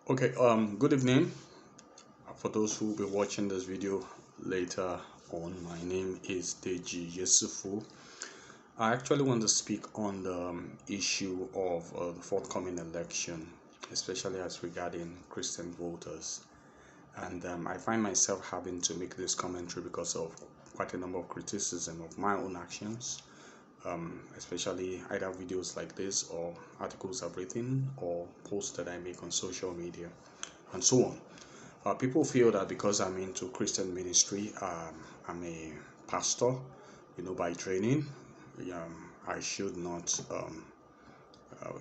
Okay, good evening. For those who will be watching this video later on, my name is Deji Yesufu. I actually want to speak on the issue of the forthcoming election, especially as regarding Christian voters. And I find myself having to make this commentary because of quite a number of criticism of my own actions, especially either videos like this or articles I've written or posts that I make on social media and so on. People feel that because I'm into Christian ministry, I'm a pastor, by training. I should not uh,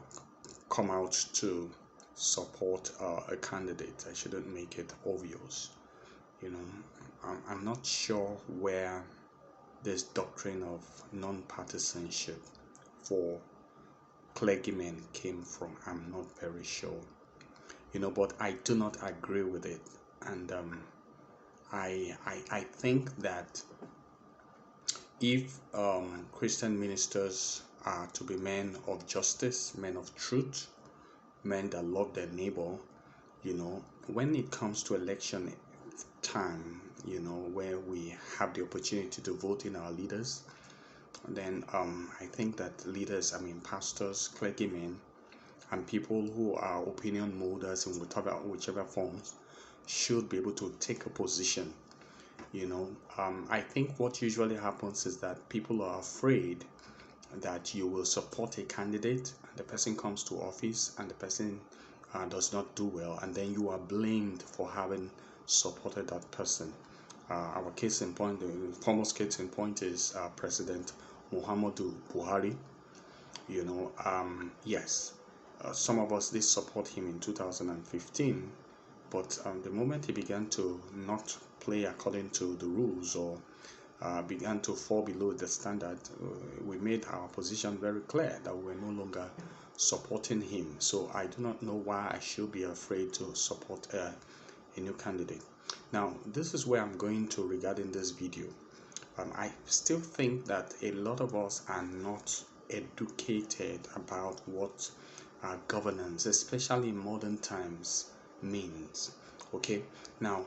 come out to support a candidate. I shouldn't make it obvious. You know, I'm not sure where this doctrine of non-partisanship for clergymen came from. I'm not very sure. But I do not agree with it, and I think that if Christian ministers are to be men of justice, men of truth, men that love their neighbor, when it comes to election time, where we have the opportunity to vote in our leaders, then I think that leaders, pastors, clergymen, and people who are opinion molders in whichever forms should be able to take a position. I think what usually happens is that people are afraid that you will support a candidate and the person comes to office and the person does not do well, and then you are blamed for having supported that person. Our case in point, the foremost case in point is President Muhammadu Buhari. Yes, some of us did support him in 2015, but the moment he began to not play according to the rules or began to fall below the standard, we made our position very clear that we were no longer supporting him. So I do not know why I should be afraid to support a new candidate. Now, this is where I'm going to regarding this video. I still think that a lot of us are not educated about what governance, especially in modern times, means. Okay, now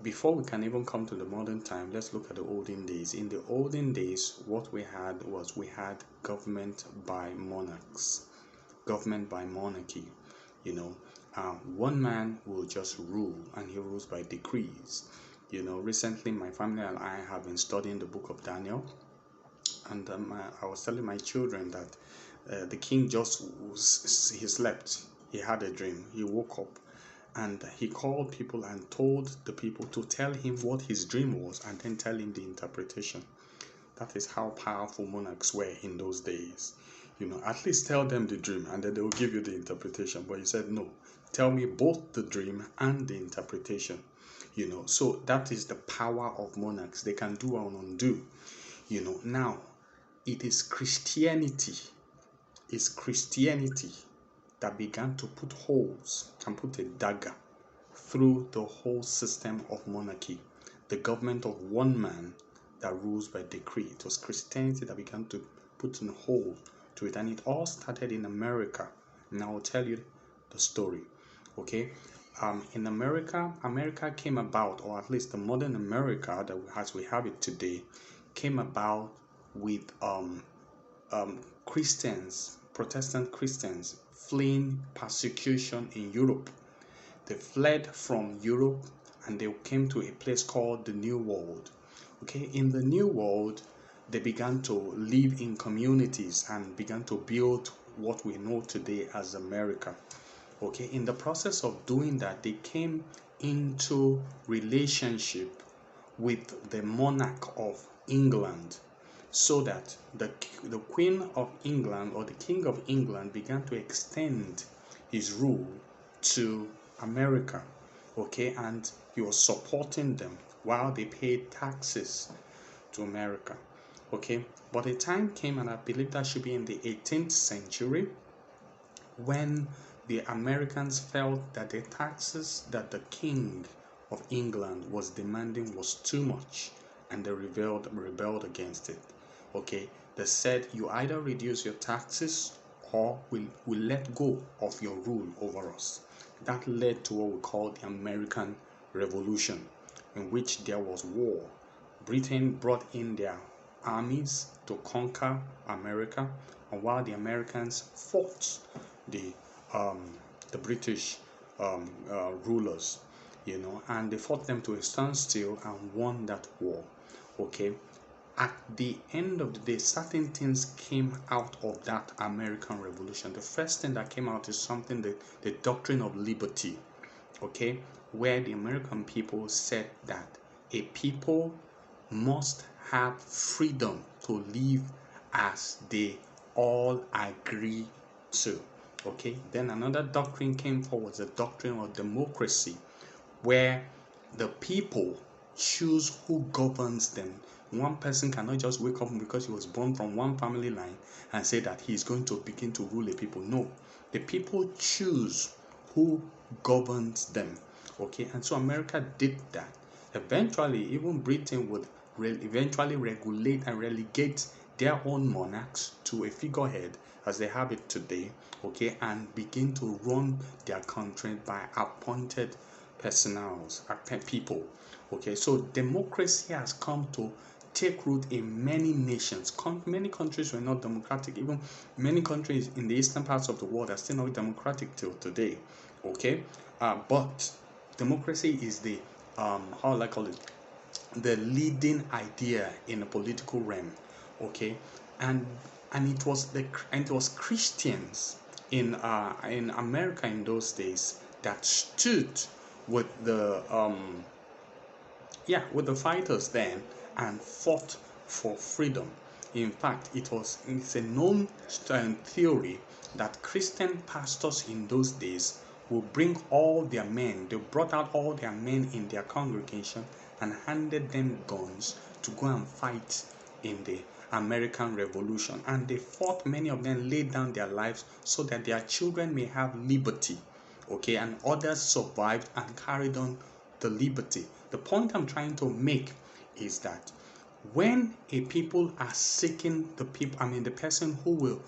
before we can even come to the modern time, let's look at the olden days. In the olden days, what we had government by monarchs, government by monarchy. One man will just rule, and he rules by decrees. Recently my family and I have been studying the book of Daniel, and I was telling my children that the king he slept, he had a dream, he woke up, and he called people and told the people to tell him what his dream was and then tell him the interpretation. That is how powerful monarchs were in those days. At least tell them the dream and then they will give you the interpretation. But he said, no, tell me both the dream and the interpretation. So that is the power of monarchs. They can do and undo. Now it is Christianity that began to put holes and put a dagger through the whole system of monarchy, the government of one man that rules by decree. It was Christianity that began to put a hole to it, and it all started in America. And I will tell you the story. Okay, in America came about, or at least the modern America that as we have it today, came about with Christians, Protestant Christians, fleeing persecution in Europe. They fled from Europe and they came to a place called the New World. Okay, in the New World, they began to live in communities and began to build what we know today as America. Okay, in the process of doing that, they came into relationship with the monarch of England, so that the Queen of England or the King of England began to extend his rule to America. Okay, and he was supporting them while they paid taxes to America. Okay, but a time came, and I believe that should be in the 18th century, when the Americans felt that the taxes that the King of England was demanding was too much, and they rebelled against it. Okay, they said you either reduce your taxes or will let go of your rule over us. That led to what we call the American Revolution, in which there was war. Britain brought in their armies to conquer America, and while the Americans fought the British rulers, and they fought them to a standstill and won that war. Okay, at the end of the day, certain things came out of that American Revolution. The first thing that came out is something, the doctrine of liberty, okay, where the American people said that a people must have freedom to live as they all agree to. Okay, then another doctrine came forward, the doctrine of democracy, where the people choose who governs them. One person cannot just wake up because he was born from one family line and say that he's going to begin to rule the people. No, the people choose who governs them. Okay, and so America did that. Eventually, even Britain would eventually regulate and relegate their own monarchs to a figurehead as they have it today, okay, and begin to run their country by appointed people. Okay, so democracy has come to take root in many nations. Many countries were not democratic. Even many countries in the eastern parts of the world are still not democratic till today. Okay, but democracy is the how will I call it, the leading idea in the political realm. Okay, and it was Christians in America in those days that stood with the fighters then and fought for freedom. In fact, it's a known theory that Christian pastors in those days will bring all their men. They brought out all their men in their congregation and handed them guns to go and fight in the American Revolution. And they fought, many of them laid down their lives so that their children may have liberty. Okay, and others survived and carried on the liberty. The point I'm trying to make is that when a people are seeking the person who will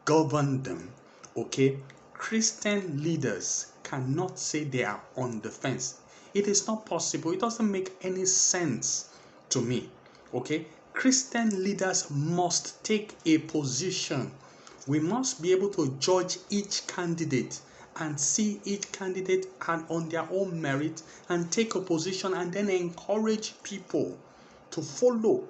govern them, okay, Christian leaders cannot say they are on the fence. It is not possible. It doesn't make any sense to me. Okay, Christian leaders must take a position. We must be able to judge each candidate and see each candidate on their own merit and take a position and then encourage people to follow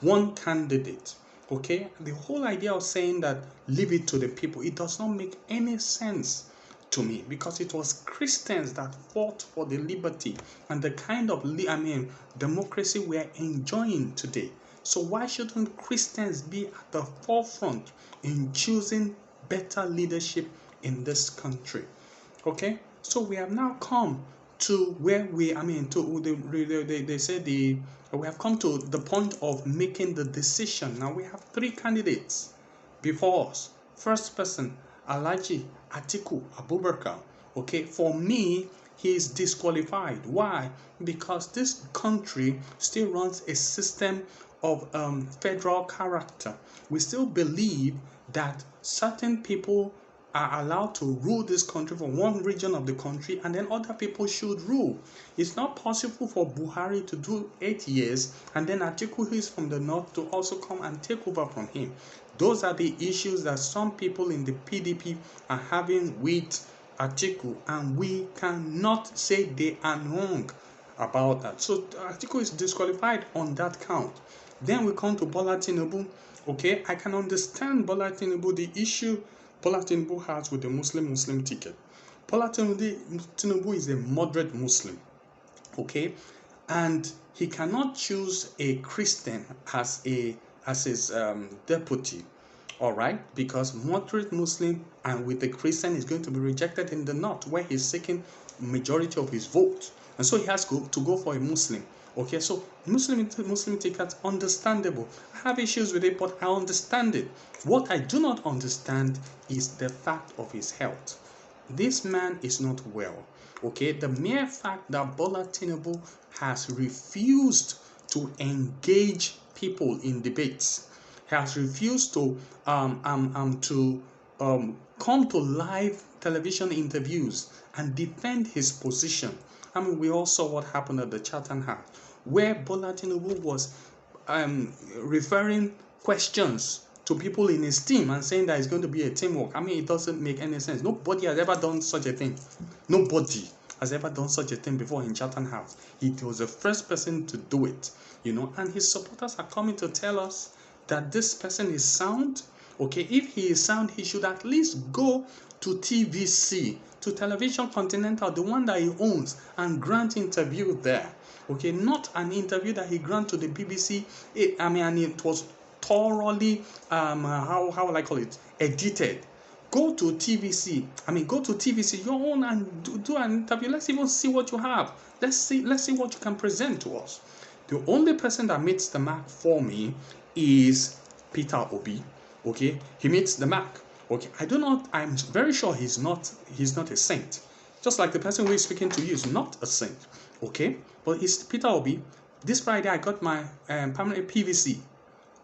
one candidate. Okay, the whole idea of saying that leave it to the people, it does not make any sense to me, because it was Christians that fought for the liberty and the kind of democracy we are enjoying today. So why shouldn't Christians be at the forefront in choosing better leadership in this country? Okay, so we have now come to where we have come to the point of making the decision. Now we have three candidates before us. First person, Alhaji Atiku Abubakar. Okay, for me, he is disqualified. Why? Because this country still runs a system of federal character. We still believe that certain people are allowed to rule this country from one region of the country, and then other people should rule. It's not possible for Buhari to do 8 years and then Atiku, who is from the north, to also come and take over from him. Those are the issues that some people in the PDP are having with Atiku, and we cannot say they are wrong about that. So Atiku is disqualified on that count. Then we come to Bola Tinubu. Okay, I can understand Bola Tinubu, the issue Bola Tinubu has with the Muslim ticket. Bola Tinubu is a moderate Muslim, okay, and he cannot choose a Christian as his deputy, all right, because moderate Muslim and with the Christian is going to be rejected in the north, where he's seeking majority of his vote, and so he has to go for a Muslim. Okay, so Muslim tickets, understandable. I have issues with it, but I understand it. What I do not understand is the fact of his health. This man is not well. Okay, the mere fact that Bola Tinubu has refused to engage people in debates, has refused to come to live television interviews and defend his position. I mean, we all saw what happened at the Chatham House, where Bola Tinubu was referring questions to people in his team and saying that it's going to be a teamwork. I mean, it doesn't make any sense. Nobody has ever done such a thing. Nobody has ever done such a thing before in Chatham House. He was the first person to do it, and his supporters are coming to tell us that this person is sound. Okay, if he is sound, he should at least go to TVC, to Television Continental, the one that he owns, and grant interview there. Okay, not an interview that he grant to the BBC. And it was thoroughly, how will I call it, edited. Go to TVC. Go to TVC, your own, and do an interview. Let's even see what you have. Let's see what you can present to us. The only person that meets the mark for me is Peter Obi. Okay, he meets the mark. Okay, I'm very sure he's not a saint. Just like the person who is speaking to you is not a saint. Okay, but it's Peter Obi. This Friday I got my permanent PVC.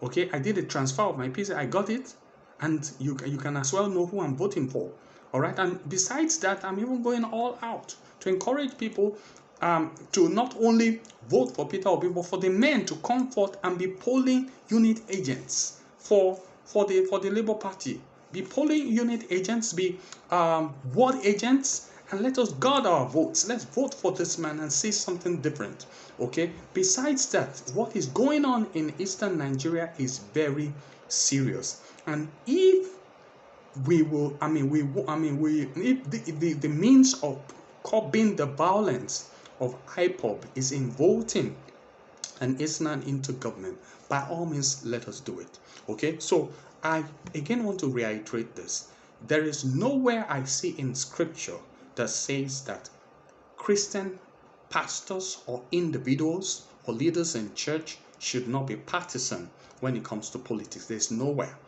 Okay, I did a transfer of my PVC. I got it, and you can as well know who I'm voting for. All right, and besides that, I'm even going all out to encourage people to not only vote for Peter Obi, but for the men to come forth and be polling unit agents for the Labour Party. Be polling unit agents, be ward agents, and let us guard our votes. Let's vote for this man and say something different. Okay. Besides that, what is going on in Eastern Nigeria is very serious. And if we will, if the means of curbing the violence of IPOB is in voting an Eastern into government, by all means, let us do it. Okay. So I again want to reiterate this. There is nowhere I see in scripture that says that Christian pastors or individuals or leaders in church should not be partisan when it comes to politics. There's nowhere.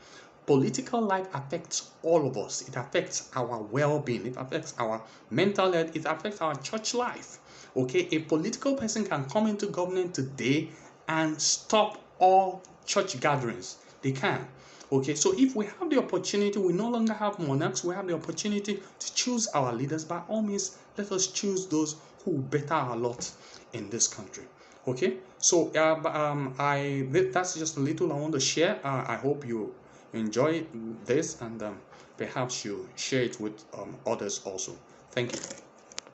Political life affects all of us. It affects our well-being. It affects our mental health. It affects our church life. Okay, a political person can come into government today and stop all church gatherings. They can. Okay, so if we have the opportunity, we no longer have monarchs, we have the opportunity to choose our leaders. By all means, let us choose those who better our lot in this country. Okay, so that's just a little I want to share. I hope you enjoy this, and perhaps you share it with others also. Thank you.